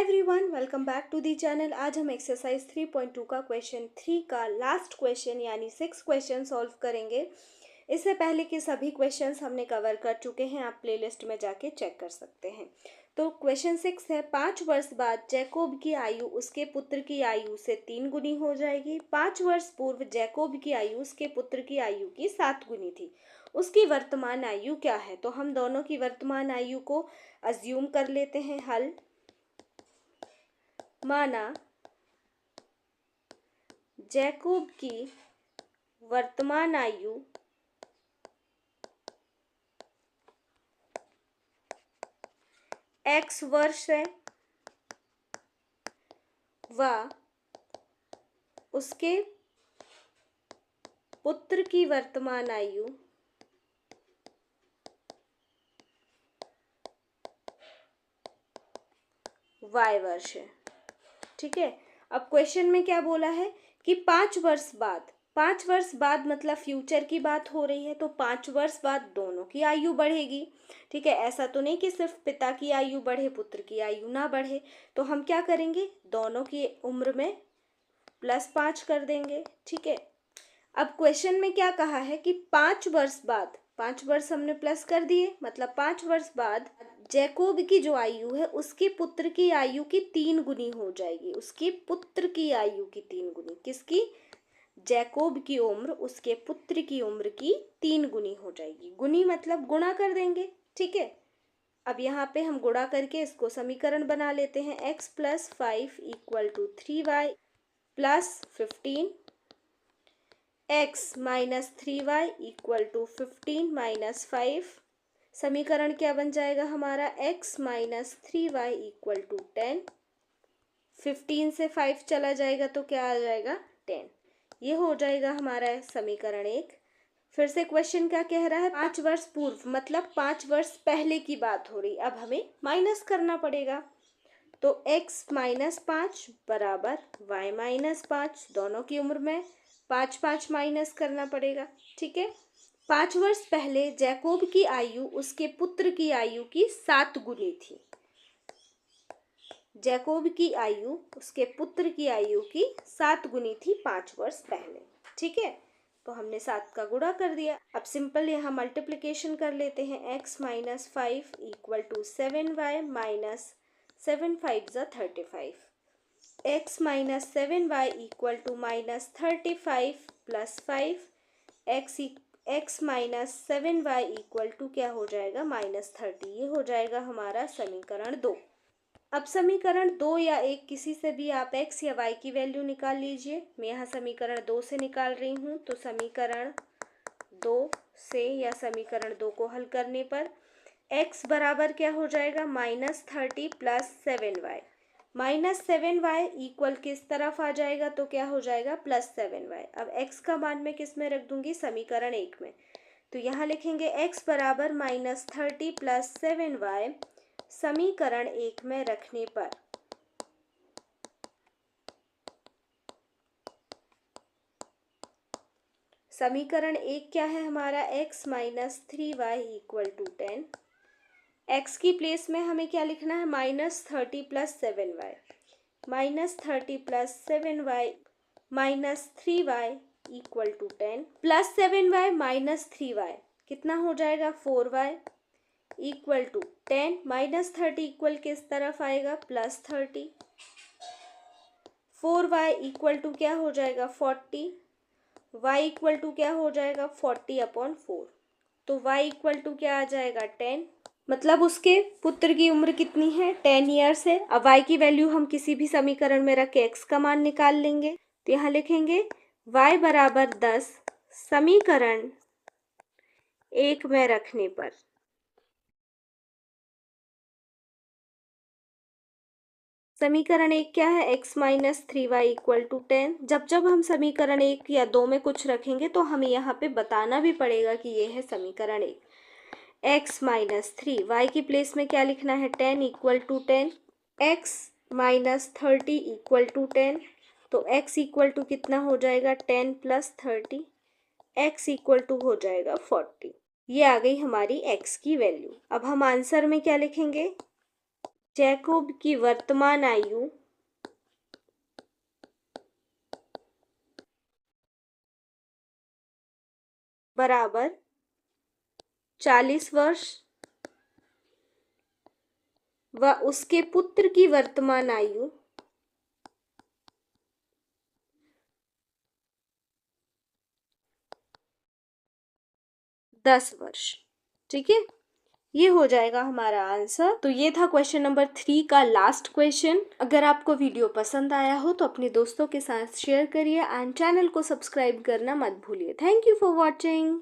Everyone, welcome back to the channel. आज हम exercise 3.2 का क्वेश्चन 3 का लास्ट क्वेश्चन यानी 6 क्वेश्चन सॉल्व करेंगे। इससे पहले के सभी क्वेश्चंस हमने कवर कर चुके हैं, आप प्लेलिस्ट में जाके चेक कर सकते हैं। तो क्वेश्चन 6 है, 5 वर्ष बाद जैकोब की आयु उसके पुत्र की आयु से 3 गुनी हो जाएगी। 5 वर्ष पूर्व जैकोब की आयु उसके पुत्र की आयु की 7 गुनी थी। उसकी वर्तमान आयु क्या है? तो हम दोनों की वर्तमान आयु को अज्यूम कर लेते हैं। हल माना जैकोब की वर्तमान आयु x वर्ष है व उसके पुत्र की वर्तमान आयु y वर्ष है। ठीक है, अब क्वेश्चन में क्या बोला है कि 5 वर्ष बाद, 5 वर्ष बाद मतलब फ्यूचर की बात हो रही है, तो 5 वर्ष बाद दोनों की आयु बढ़ेगी। ठीक है, ऐसा तो नहीं कि सिर्फ पिता की आयु बढ़े पुत्र की आयु ना बढ़े। तो हम क्या करेंगे, दोनों की उम्र में +5 कर देंगे। ठीक है, अब क्वेश्चन में क्या कहा है कि 5 वर्ष बाद, 5 वर्ष हमने प्लस कर दिए, मतलब 5 वर्ष बाद जैकोब की जो आयु है उसके पुत्र की आयु की 3 गुनी हो जाएगी। उसके पुत्र की आयु की 3 गुनी, किसकी? जैकोब की उम्र उसके पुत्र की उम्र की 3 गुनी हो जाएगी। गुनी मतलब गुणा कर देंगे। ठीक है, अब यहाँ पे हम गुणा करके इसको समीकरण बना लेते हैं। x + 5 = 3y + 15, x - 3y = 15 - 5। समीकरण क्या बन जाएगा हमारा? x - 3y = 10। 15 से 5 चला जाएगा तो क्या आ जाएगा? 10। ये हो जाएगा हमारा समीकरण 1। फिर से क्वेश्चन क्या कह रहा है? 5 वर्ष पूर्व मतलब 5 वर्ष पहले की बात हो रही। अब हमें माइनस करना पड़ेगा, तो x - 5 बराबर y - 5, दोनों की उम्र में 5 माइनस करना पड़ेगा। ठीक है, 5 वर्ष पहले जैकोब की आयु उसके पुत्र की आयु की 7 गुनी थी। जैकोब की आयु उसके पुत्र की आयु की 7 गुनी थी 5 वर्ष पहले। ठीक है, तो हमने 7 का गुणा कर दिया। अब सिंपल यहाँ मल्टीप्लिकेशन कर लेते हैं। x - 5 = 7y - 7 × 5 = 35। x - 7y = -35 + 5, x - 7y = क्या हो जाएगा? -30। ये हो जाएगा हमारा समीकरण 2। अब समीकरण 2 या 1 किसी से भी आप x या y की वैल्यू निकाल लीजिए। मैं यहाँ समीकरण 2 से निकाल रही हूँ, तो समीकरण 2 से या समीकरण 2 को हल करने पर x बराबर क्या हो जाएगा? -30 + 7y। -7y इक्वल किस तरफ आ जाएगा? तो क्या हो जाएगा? +7y। अब x का मान मैं किस में रख दूंगी? समीकरण 1 में। तो यहाँ लिखेंगे x बराबर -30 + 7y समीकरण 1 में रखने पर समीकरण 1 क्या है हमारा? x - 3y = 10। x की प्लेस में हमें क्या लिखना है? -30 + 7y, -30 + 7y -3y = 10 + 7y - 3y कितना हो जाएगा? 4y = 10। -30 इक्वल किस तरफ आएगा? +30। 4y = क्या हो जाएगा? 40। y = क्या हो जाएगा? 40/4। तो y = क्या आ जाएगा? 10। मतलब उसके पुत्र की उम्र कितनी है? 10 ईयर्स है। अब y की वैल्यू हम किसी भी समीकरण में रख के x का मान निकाल लेंगे। तो यहाँ लिखेंगे y बराबर 10 समीकरण 1 में रखने पर। समीकरण 1 क्या है? x - 3y = 10। जब हम समीकरण 1 या 2 में कुछ रखेंगे तो हमें यहाँ पे बताना भी पड़ेगा कि ये है समीकरण 1। x - 3, y की प्लेस में क्या लिखना है? 10 = 10। x - 30 = 10, तो x = कितना हो जाएगा? 10 + 30। x = हो जाएगा 40। ये आ गई हमारी x की वैल्यू। अब हम आंसर में क्या लिखेंगे? जैकब की वर्तमान आयु बराबर 40 वर्ष व उसके पुत्र की वर्तमान आयु 10 वर्ष। ठीक है, ये हो जाएगा हमारा आंसर। तो ये था क्वेश्चन नंबर 3 का लास्ट क्वेश्चन। अगर आपको वीडियो पसंद आया हो तो अपने दोस्तों के साथ शेयर करिए एंड चैनल को सब्सक्राइब करना मत भूलिए। Thank you for watching.